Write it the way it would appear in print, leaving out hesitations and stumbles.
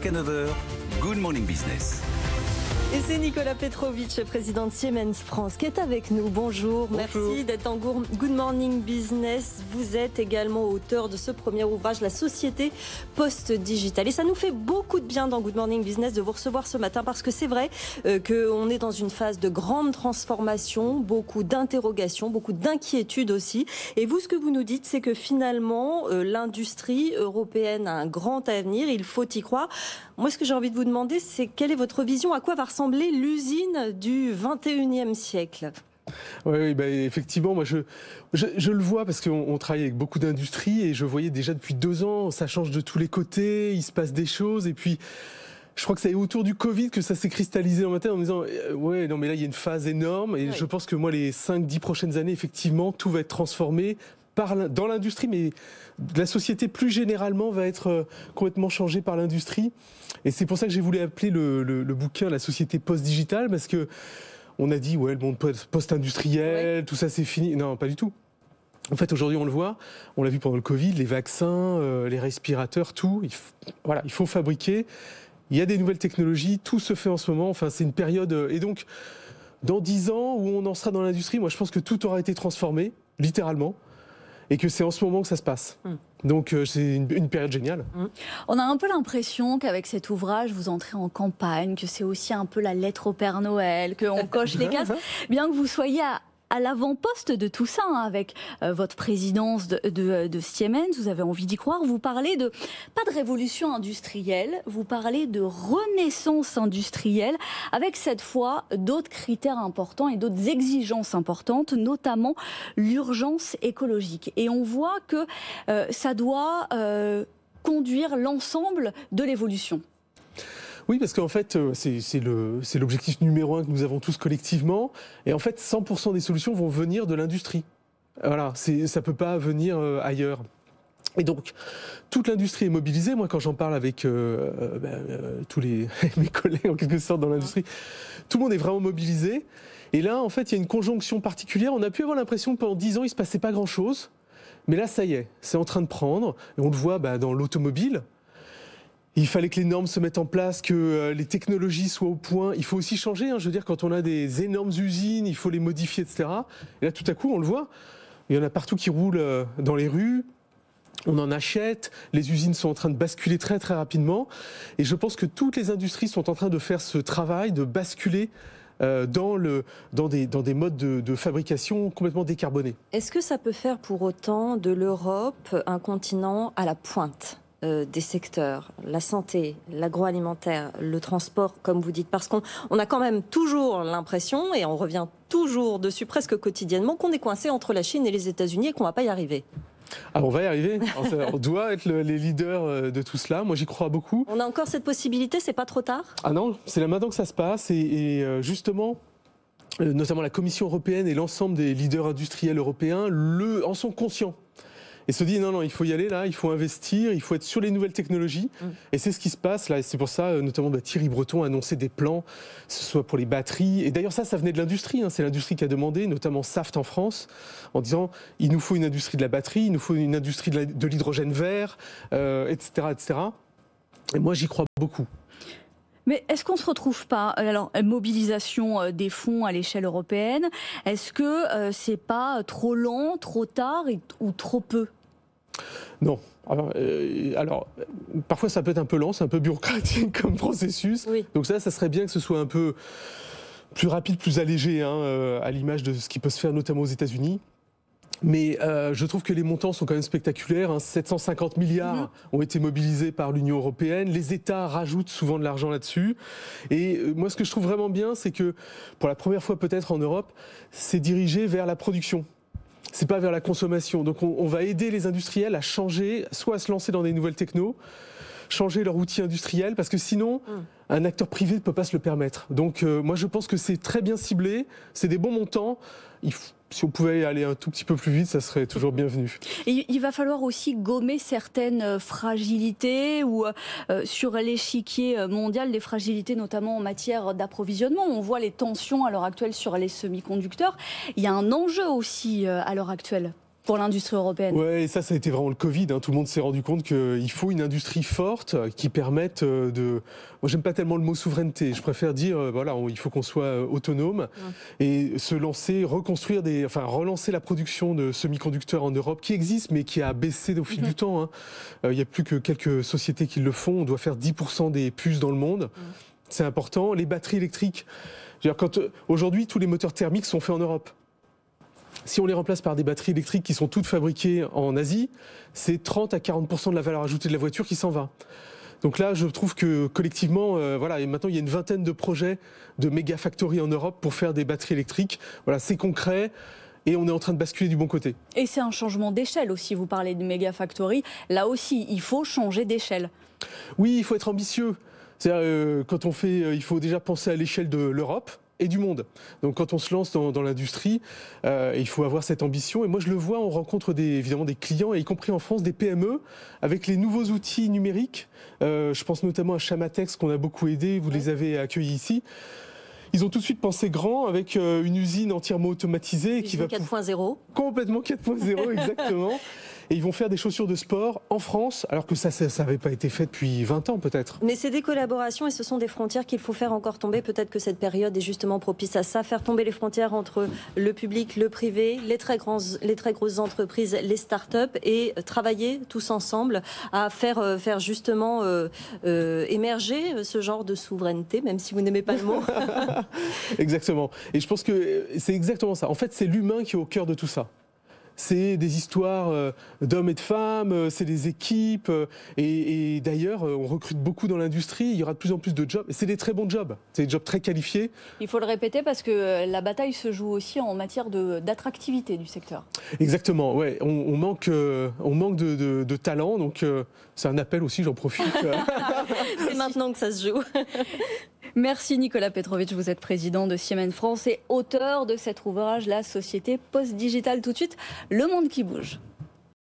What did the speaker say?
Jusqu'à 9 h, Good Morning Business. Et c'est Nicolas Petrovic, président de Siemens France, qui est avec nous. Bonjour. Merci d'être en Good Morning Business. Vous êtes également auteur de ce premier ouvrage, La société post-digitale. Et ça nous fait beaucoup de bien dans Good Morning Business de vous recevoir ce matin, parce que c'est vrai qu'on est dans une phase de grande transformation, beaucoup d'interrogations, beaucoup d'inquiétudes aussi. Et vous, ce que vous nous dites, c'est que finalement, l'industrie européenne a un grand avenir, il faut y croire. Moi, ce que j'ai envie de vous demander, c'est quelle est votre vision, à quoi va ressembler l'usine du 21e siècle ? Oui, bah, effectivement, moi je le vois parce qu'on travaille avec beaucoup d'industries et je voyais déjà depuis 2 ans, ça change de tous les côtés, il se passe des choses et puis je crois que c'est autour du Covid que ça s'est cristallisé en ma tête en me disant ouais, non mais là il y a une phase énorme et je pense que moi les 5-10 prochaines années, effectivement, tout va être transformé dans l'industrie, mais la société plus généralement va être complètement changée par l'industrie. Et c'est pour ça que j'ai voulu appeler le bouquin La société post-digitale, parce que on a dit ouais, le monde post-industriel, tout ça c'est fini. Non, pas du tout. En fait, aujourd'hui, on le voit, on l'a vu pendant le Covid, les vaccins, les respirateurs, tout. Il faut fabriquer. Il y a des nouvelles technologies, tout se fait en ce moment. Enfin, c'est une période. Et donc, dans 10 ans, où on en sera dans l'industrie, moi, je pense que tout aura été transformé, littéralement. Et que c'est en ce moment que ça se passe. Donc c'est une période géniale. On a un peu l'impression qu'avec cet ouvrage, vous entrez en campagne, que c'est aussi un peu la lettre au Père Noël, qu'on coche les cases, bien que vous soyez à l'avant-poste de tout ça, avec votre présidence de Siemens, vous avez envie d'y croire, vous parlez pas de révolution industrielle, vous parlez de renaissance industrielle, avec cette fois d'autres critères importants et d'autres exigences importantes, notamment l'urgence écologique. Et on voit que ça doit conduire l'ensemble de l'évolution. Oui, parce qu'en fait, c'est l'objectif numéro 1 que nous avons tous collectivement. Et en fait, 100% des solutions vont venir de l'industrie. Voilà, ça ne peut pas venir ailleurs. Et donc, toute l'industrie est mobilisée. Moi, quand j'en parle avec tous mes collègues, en quelque sorte, dans l'industrie, tout le monde est vraiment mobilisé. Et là, en fait, il y a une conjonction particulière. On a pu avoir l'impression que pendant 10 ans, il ne se passait pas grand-chose. Mais là, ça y est, c'est en train de prendre. Et on le voit dans l'automobile. Il fallait que les normes se mettent en place, que les technologies soient au point. Il faut aussi changer. Je veux dire, quand on a des énormes usines, il faut les modifier, etc. Et là, tout à coup, on le voit. Il y en a partout qui roulent dans les rues. On en achète. Les usines sont en train de basculer très, très rapidement. Et je pense que toutes les industries sont en train de faire ce travail, de basculer dans des modes de fabrication complètement décarbonés. Est-ce que ça peut faire pour autant de l'Europe un continent à la pointe des secteurs, la santé, l'agroalimentaire, le transport, comme vous dites, parce qu'on a quand même toujours l'impression, et on revient toujours dessus presque quotidiennement, qu'on est coincé entre la Chine et les États-Unis et qu'on ne va pas y arriver. Ah, on va y arriver. On doit être les leaders de tout cela. Moi, j'y crois beaucoup. On a encore cette possibilité, c'est pas trop tard ? Ah non, c'est là maintenant que ça se passe. Et justement, notamment la Commission européenne et l'ensemble des leaders industriels européens en sont conscients. Et se dit non, il faut y aller là, il faut investir, il faut être sur les nouvelles technologies. Et c'est ce qui se passe là. Et c'est pour ça, notamment, Thierry Breton a annoncé des plans, que ce soit pour les batteries. Et d'ailleurs, ça venait de l'industrie. C'est l'industrie qui a demandé, notamment Saft en France, en disant il nous faut une industrie de la batterie, il nous faut une industrie de l'hydrogène vert, etc., etc. Et moi, j'y crois beaucoup. Mais est-ce qu'on ne se retrouve pas, alors, mobilisation des fonds à l'échelle européenne, est-ce que c'est pas trop lent, trop tard ou trop peu ? Non. Alors, parfois ça peut être un peu lent, c'est un peu bureaucratique comme processus. Oui. Donc ça serait bien que ce soit un peu plus rapide, plus allégé, à l'image de ce qui peut se faire notamment aux États-Unis. Mais je trouve que les montants sont quand même spectaculaires. 750 milliards ont été mobilisés par l'Union européenne. Les États rajoutent souvent de l'argent là-dessus. Et moi, ce que je trouve vraiment bien, c'est que pour la première fois peut-être en Europe, c'est dirigé vers la production. C'est pas vers la consommation. Donc on va aider les industriels à changer, soit à se lancer dans des nouvelles technos, changer leur outil industriel, parce que sinon, un acteur privé ne peut pas se le permettre. Donc moi, je pense que c'est très bien ciblé, c'est des bons montants. Si on pouvait aller un tout petit peu plus vite, ça serait toujours bienvenu. Et il va falloir aussi gommer certaines fragilités ou sur l'échiquier mondial, des fragilités notamment en matière d'approvisionnement. On voit les tensions à l'heure actuelle sur les semi-conducteurs. Il y a un enjeu aussi à l'heure actuelle. pour l'industrie européenne. Ouais, et ça a été vraiment le Covid. Tout le monde s'est rendu compte qu'il faut une industrie forte qui permette de... Moi, j'aime pas tellement le mot souveraineté. Je préfère dire, voilà, il faut qu'on soit autonome et se lancer, relancer la production de semi-conducteurs en Europe qui existe, mais qui a baissé au fil du temps. Il n'y a plus que quelques sociétés qui le font. On doit faire 10% des puces dans le monde. C'est important. Les batteries électriques. Aujourd'hui, tous les moteurs thermiques sont faits en Europe. Si on les remplace par des batteries électriques qui sont toutes fabriquées en Asie, c'est 30 à 40% de la valeur ajoutée de la voiture qui s'en va. Donc là, je trouve que collectivement, et maintenant il y a une vingtaine de projets de méga factories en Europe pour faire des batteries électriques. Voilà, c'est concret. Et on est en train de basculer du bon côté. Et c'est un changement d'échelle aussi. Vous parlez de méga factory. Là aussi, il faut changer d'échelle. Oui, il faut être ambitieux. C'est-à-dire, quand on fait, il faut déjà penser à l'échelle de l'Europe et du monde. Donc quand on se lance dans l'industrie, il faut avoir cette ambition. Et moi je le vois, on rencontre évidemment des clients, et y compris en France, des PME, avec les nouveaux outils numériques. Je pense notamment à Chamatex, qu'on a beaucoup aidé, vous les avez accueillis ici. Ils ont tout de suite pensé grand avec une usine entièrement automatisée. Qui va 4.0. Complètement 4.0, exactement. Et ils vont faire des chaussures de sport en France, alors que ça n'avait pas été fait depuis 20 ans peut-être. Mais c'est des collaborations et ce sont des frontières qu'il faut faire encore tomber. Peut-être que cette période est justement propice à ça, faire tomber les frontières entre le public, le privé, les très grosses entreprises, les start-up, et travailler tous ensemble à faire justement émerger ce genre de souveraineté, même si vous n'aimez pas le mot. Exactement. Et je pense que c'est exactement ça. En fait, c'est l'humain qui est au cœur de tout ça. C'est des histoires d'hommes et de femmes, c'est des équipes. Et d'ailleurs, on recrute beaucoup dans l'industrie. Il y aura de plus en plus de jobs. Et c'est des très bons jobs. C'est des jobs très qualifiés. Il faut le répéter parce que la bataille se joue aussi en matière d'attractivité du secteur. Exactement. Ouais. On manque de talent. Donc, c'est un appel aussi, j'en profite. C'est maintenant que ça se joue. Merci Nicolas Petrovic, vous êtes président de Siemens France et auteur de cet ouvrage, La société post-digitale. Tout de suite, le monde qui bouge.